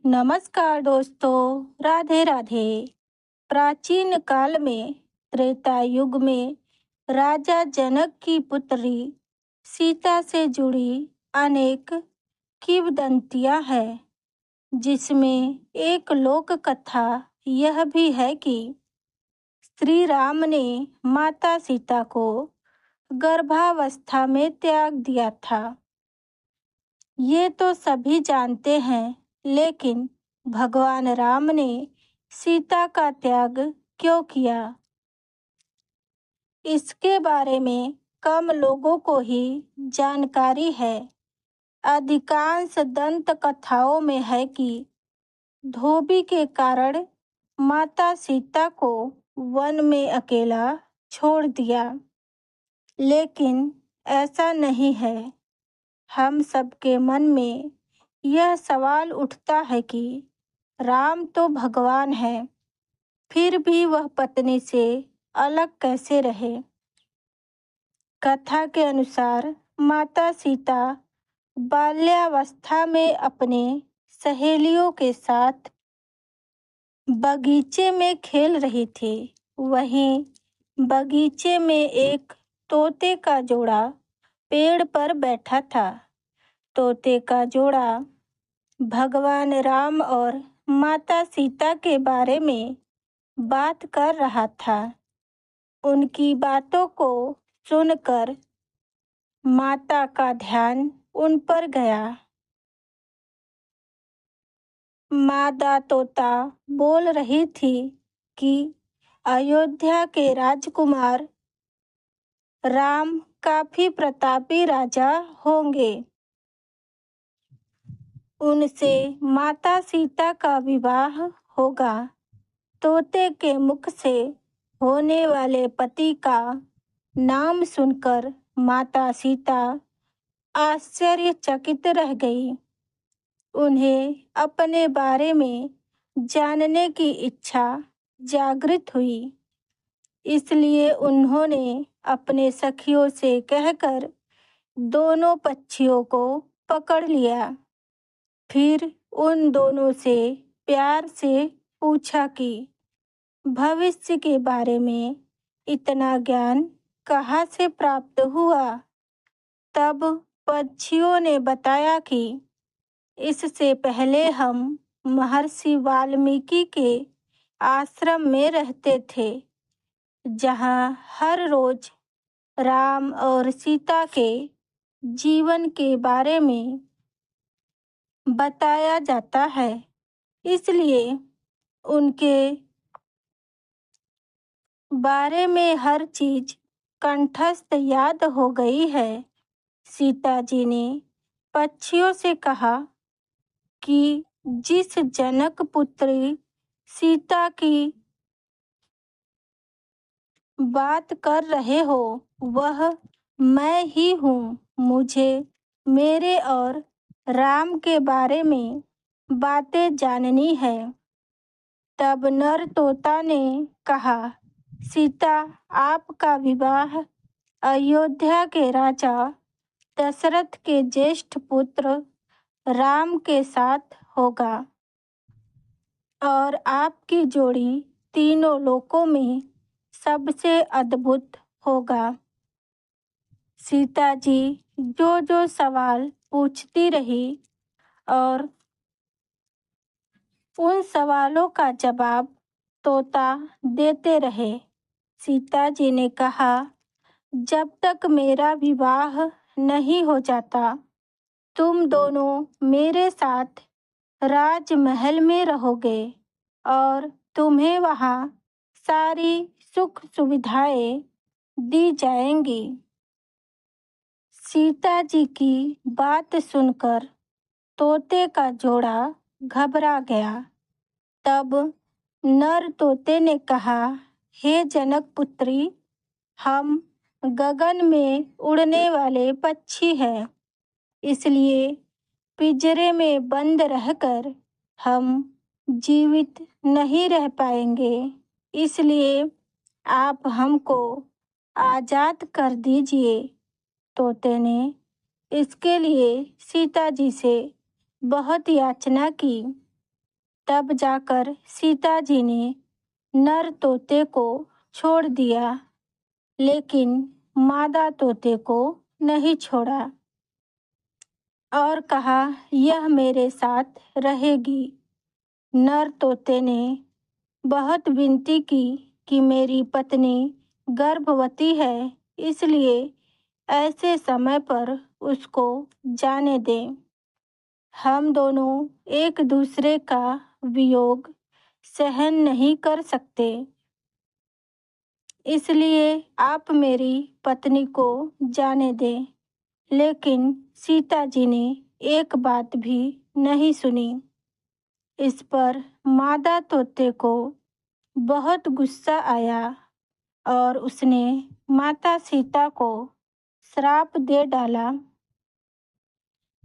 नमस्कार दोस्तों, राधे राधे। प्राचीन काल में त्रेता युग में राजा जनक की पुत्री सीता से जुड़ी अनेक किंवदंतियां हैं, जिसमें एक लोक कथा यह भी है कि श्री राम ने माता सीता को गर्भावस्था में त्याग दिया था। ये तो सभी जानते हैं, लेकिन भगवान राम ने सीता का त्याग क्यों किया, इसके बारे में कम लोगों को ही जानकारी है। अधिकांश दंत कथाओं में है कि धोबी के कारण माता सीता को वन में अकेला छोड़ दिया, लेकिन ऐसा नहीं है। हम सबके मन में यह सवाल उठता है कि राम तो भगवान है, फिर भी वह पत्नी से अलग कैसे रहे। कथा के अनुसार माता सीता बाल्यावस्था में अपने सहेलियों के साथ बगीचे में खेल रही थी। वहीं बगीचे में एक तोते का जोड़ा पेड़ पर बैठा था। तोते का जोड़ा भगवान राम और माता सीता के बारे में बात कर रहा था। उनकी बातों को सुनकर माता का ध्यान उन पर गया। मादा तोता बोल रही थी कि अयोध्या के राजकुमार राम काफी प्रतापी राजा होंगे। उनसे माता सीता का विवाह होगा। तोते के मुख से होने वाले पति का नाम सुनकर माता सीता आश्चर्यचकित रह गई। उन्हें अपने बारे में जानने की इच्छा जागृत हुई, इसलिए उन्होंने अपने सखियों से कहकर दोनों पक्षियों को पकड़ लिया। फिर उन दोनों से प्यार से पूछा कि भविष्य के बारे में इतना ज्ञान कहाँ से प्राप्त हुआ। तब पक्षियों ने बताया कि इससे पहले हम महर्षि वाल्मीकि के आश्रम में रहते थे, जहाँ हर रोज राम और सीता के जीवन के बारे में बताया जाता है, इसलिए उनके बारे में हर चीज कंठस्थ याद हो गई है। सीता जी ने पक्षियों से कहा कि जिस जनक पुत्री सीता की बात कर रहे हो, वह मैं ही हूँ। मुझे मेरे और राम के बारे में बातें जाननी है। तब नर तोता ने कहा, सीता, आपका विवाह अयोध्या के राजा दशरथ के ज्येष्ठ पुत्र राम के साथ होगा और आपकी जोड़ी तीनों लोकों में सबसे अद्भुत होगा। सीता जी जो जो सवाल पूछती रही और उन सवालों का जवाब तोता देते रहे। सीता जी ने कहा, जब तक मेरा विवाह नहीं हो जाता, तुम दोनों मेरे साथ राजमहल में रहोगे और तुम्हें वहाँ सारी सुख सुविधाएं दी जाएंगी। सीता जी की बात सुनकर तोते का जोड़ा घबरा गया। तब नर तोते ने कहा, हे जनक पुत्री, हम गगन में उड़ने वाले पक्षी हैं, इसलिए पिंजरे में बंद रहकर हम जीवित नहीं रह पाएंगे। इसलिए आप हमको आजाद कर दीजिए। तोते ने इसके लिए सीता जी से बहुत याचना की। तब जाकर सीता जी ने नर तोते को छोड़ दिया, लेकिन मादा तोते को नहीं छोड़ा और कहा, यह मेरे साथ रहेगी। नर तोते ने बहुत विनती की कि मेरी पत्नी गर्भवती है, इसलिए ऐसे समय पर उसको जाने दें। हम दोनों एक दूसरे का वियोग सहन नहीं कर सकते, इसलिए आप मेरी पत्नी को जाने दें। लेकिन सीता जी ने एक बात भी नहीं सुनी। इस पर मादा तोते को बहुत गुस्सा आया और उसने माता सीता को श्राप दे डाला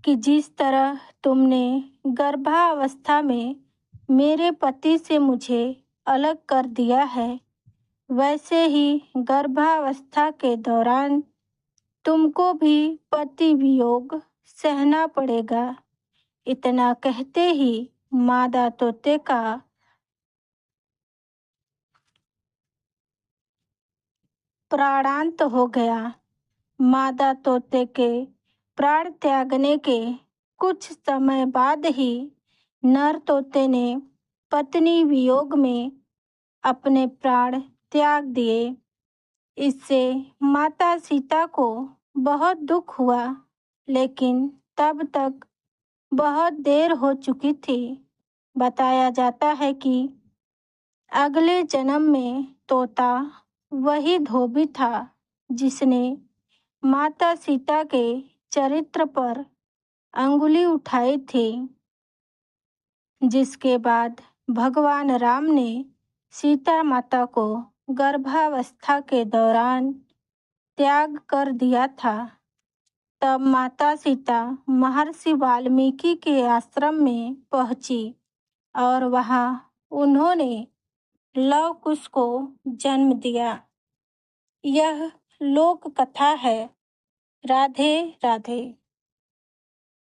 कि जिस तरह तुमने गर्भावस्था में मेरे पति से मुझे अलग कर दिया है, वैसे ही गर्भावस्था के दौरान तुमको भी पति वियोग सहना पड़ेगा। इतना कहते ही मादा तोते का प्राणांत हो गया। मादा तोते के प्राण त्यागने के कुछ समय बाद ही नर तोते ने पत्नी वियोग में अपने प्राण त्याग दिए। इससे माता सीता को बहुत दुख हुआ, लेकिन तब तक बहुत देर हो चुकी थी। बताया जाता है कि अगले जन्म में तोता वही धोबी था जिसने माता सीता के चरित्र पर अंगुली उठाई थी, जिसके बाद भगवान राम ने सीता माता को गर्भावस्था के दौरान त्याग कर दिया था। तब माता सीता महर्षि वाल्मीकि के आश्रम में पहुंची और वहां उन्होंने लव कुश को जन्म दिया। यह लोक कथा है। राधे राधे।